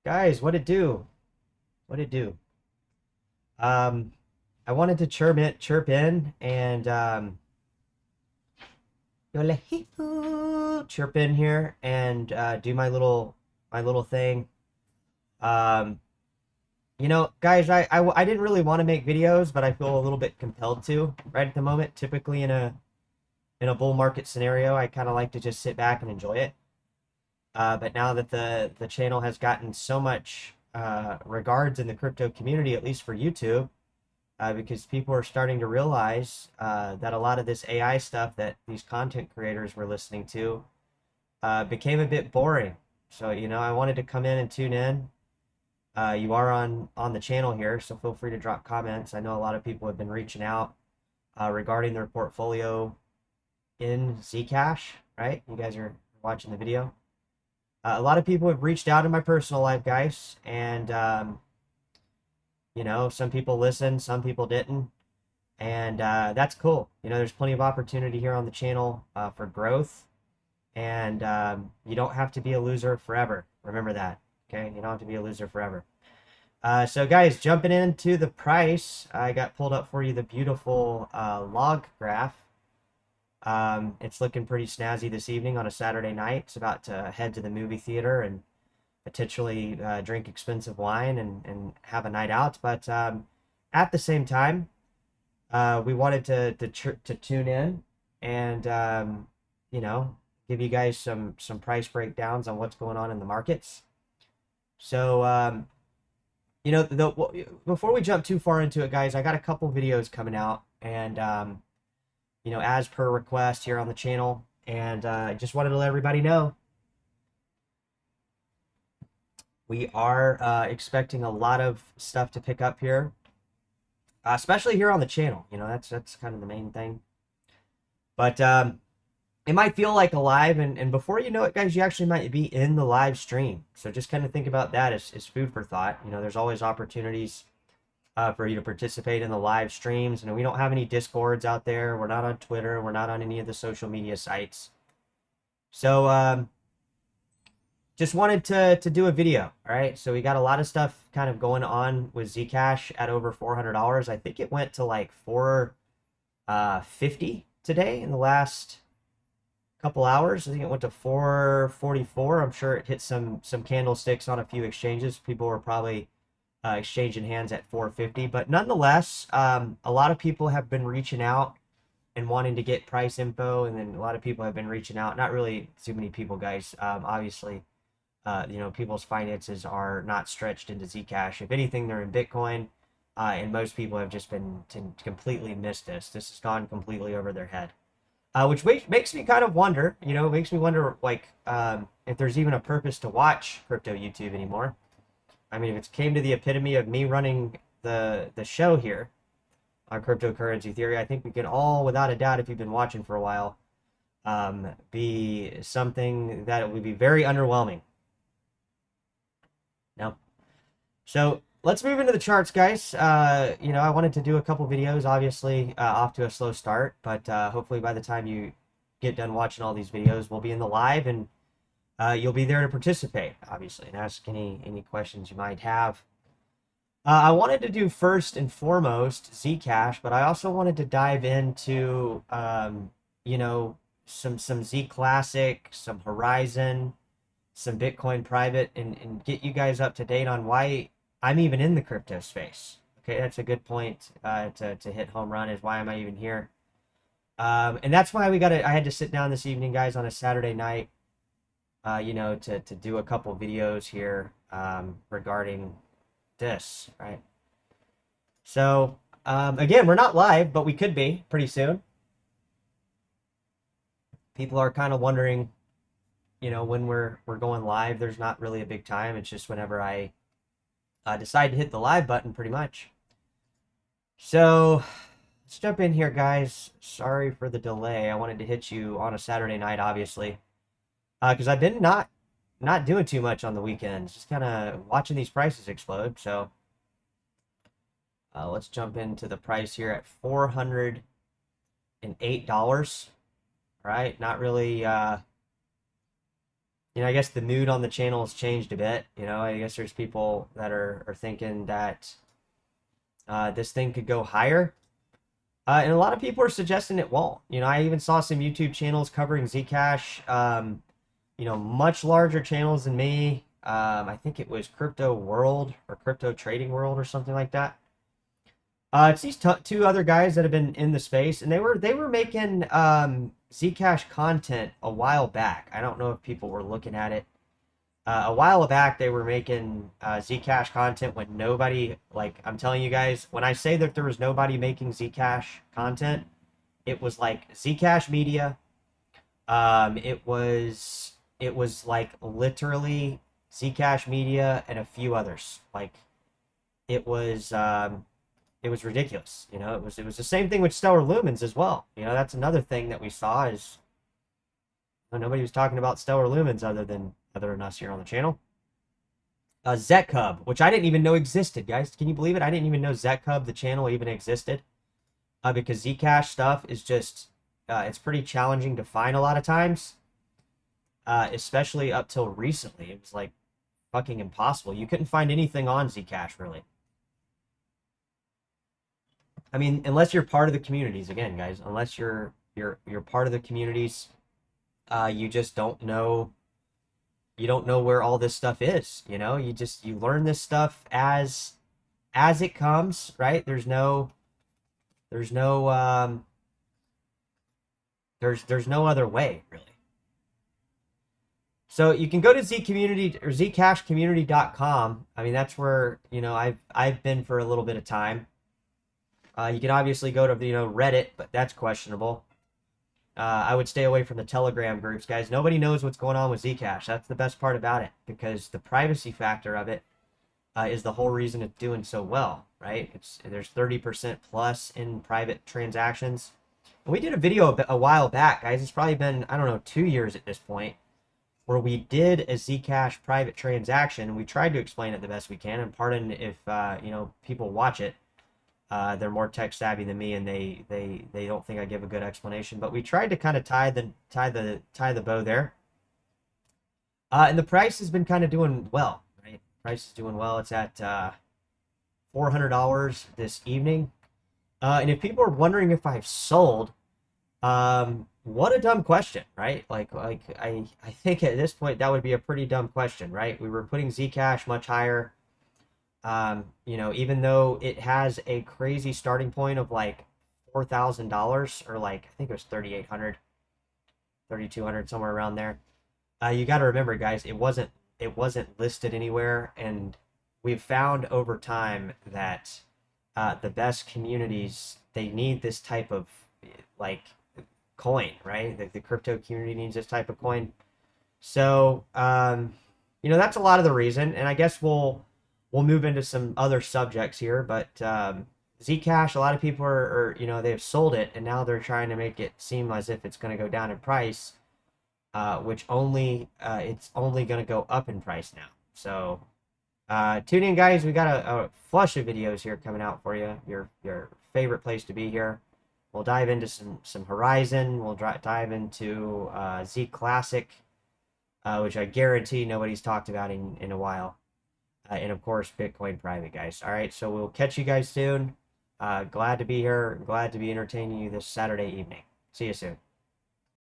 Guys, what it do? What it do? Um, I wanted to chirp in, and chirp in here and do my little thing. Um, guys, I didn't really want to make videos, but I feel a little bit compelled to right at the moment. Typically, in a bull market scenario, I kind of like to just sit back and enjoy it. But now that the channel has gotten so much regards in the crypto community, at least for YouTube, because people are starting to realize that a lot of this AI stuff that these content creators were listening to became a bit boring. So, I wanted to come in and tune in. You are on the channel here, so feel free to drop comments. I know a lot of people have been reaching out regarding their portfolio in Zcash, right? You guys are watching the video. A lot of people have reached out in my personal life, guys, and some people listened, some people didn't, and that's cool. There's plenty of opportunity here on the channel for growth, and you don't have to be a loser forever. Remember that, okay? You don't have to be a loser forever. So, guys, jumping into the price, I got pulled up for you the beautiful log graph. It's looking pretty snazzy this evening on a Saturday night. It's about to head to the movie theater and potentially drink expensive wine and have a night out. But at the same time, we wanted to tune in and give you guys some price breakdowns on what's going on in the markets. So before we jump too far into it, guys, I got a couple videos coming out, and as per request here on the channel, and I just wanted to let everybody know we are expecting a lot of stuff to pick up here, especially here on the channel. That's kind of the main thing. But it might feel like a live, and before you know it, guys, you actually might be in the live stream. So just kind of think about that as food for thought. There's always opportunities for you to participate in the live streams. We don't have any Discords out there. We're not on Twitter. We're not on any of the social media sites. So just wanted to do a video. All right. So we got a lot of stuff kind of going on with Zcash at over $400. I think it went to like 450 today in the last couple hours. I think it went to 444. I'm sure it hit some candlesticks on a few exchanges. People were probably exchanging hands at 450, but nonetheless, a lot of people have been reaching out and wanting to get price info, and then a lot of people have been reaching out. Not really too many people, guys. Obviously, people's finances are not stretched into Zcash. If anything, they're in Bitcoin, and most people have just been completely missed this. This has gone completely over their head, which makes me kind of wonder. Makes me wonder, like, if there's even a purpose to watch crypto YouTube anymore. I mean, if it came to the epitome of me running the show here on cryptocurrency theory, I think we can all, without a doubt, if you've been watching for a while, be something that it would be very underwhelming. No. So let's move into the charts, guys. I wanted to do a couple videos, obviously off to a slow start, but hopefully by the time you get done watching all these videos, we'll be in the live, and you'll be there to participate, obviously, and ask any questions you might have. I wanted to do first and foremost Zcash, but I also wanted to dive into, some Z Classic, some Horizon, some Bitcoin Private, and get you guys up to date on why I'm even in the crypto space. Okay, that's a good point to hit home run, is why am I even here? And that's why I had to sit down this evening, guys, on a Saturday night, to do a couple videos here regarding this, right? So, again, we're not live, but we could be pretty soon. People are kind of wondering, when we're going live. There's not really a big time. It's just whenever I decide to hit the live button, pretty much. So, let's jump in here, guys. Sorry for the delay. I wanted to hit you on a Saturday night, obviously. Because I've been not doing too much on the weekends, just kind of watching these prices explode. So let's jump into the price here at $408. Right, not really I guess the mood on the channel has changed a bit. I guess there's people that are thinking that this thing could go higher. And a lot of people are suggesting it won't. I even saw some YouTube channels covering Zcash, much larger channels than me. I think it was Crypto World or Crypto Trading World or something like that. It's these two other guys that have been in the space, and they were making Zcash content a while back. I don't know if people were looking at it. A while back, they were making Zcash content when nobody, like, I'm telling you guys, when I say that there was nobody making Zcash content, it was like Zcash Media. It was like literally Zcash Media and a few others. Like, it was it was ridiculous. It was the same thing with Stellar Lumens as well. That's another thing that we saw is nobody was talking about Stellar Lumens other than us here on the channel. Zcub, which I didn't even know existed, guys. Can you believe it? I didn't even know Zcub, the channel, even existed. Because Zcash stuff is just, it's pretty challenging to find a lot of times. Especially up till recently. It was like fucking impossible. You couldn't find anything on Zcash, really. I mean, unless you're part of the communities, again, guys, unless you're part of the communities, you just don't know. You don't know where all this stuff is. You learn this stuff as it comes, right? There's no other way, really. So you can go to Zcommunity or Zcashcommunity.com. I mean, that's where I've been for a little bit of time. You can obviously go to Reddit, but that's questionable. I would stay away from the Telegram groups, guys. Nobody knows what's going on with Zcash. That's the best part about it, because the privacy factor of it is the whole reason it's doing so well, right? There's 30% plus in private transactions. And we did a video a while back, guys. It's probably been, I don't know, 2 years at this point, where we did a Zcash private transaction, and we tried to explain it the best we can. And pardon if people watch it. They're more tech savvy than me, and they don't think I give a good explanation. But we tried to kind of tie the bow there. And the price has been kind of doing well, right? Price is doing well. It's at $400 this evening. And if people are wondering if I've sold, what a dumb question, right? Like I think at this point that would be a pretty dumb question, right? We were putting Zcash much higher. Even though it has a crazy starting point of like $4,000 or like, I think it was 3,800, 3,200, somewhere around there. You got to remember, guys, it wasn't listed anywhere, and we've found over time that the best communities, they need this type of like coin, right? The crypto community needs this type of coin. So, that's a lot of the reason, and I guess we'll move into some other subjects here, but Zcash, a lot of people are they've sold it, and now they're trying to make it seem as if it's going to go down in price, which it's only going to go up in price now. So tune in, guys. We got a flush of videos here coming out for you. Your favorite place to be here. We'll dive into some Horizon. We'll dive into Z Classic, which I guarantee nobody's talked about in a while. And of course, Bitcoin private, guys. All right, so we'll catch you guys soon. Glad to be here. Glad to be entertaining you this Saturday evening. See you soon.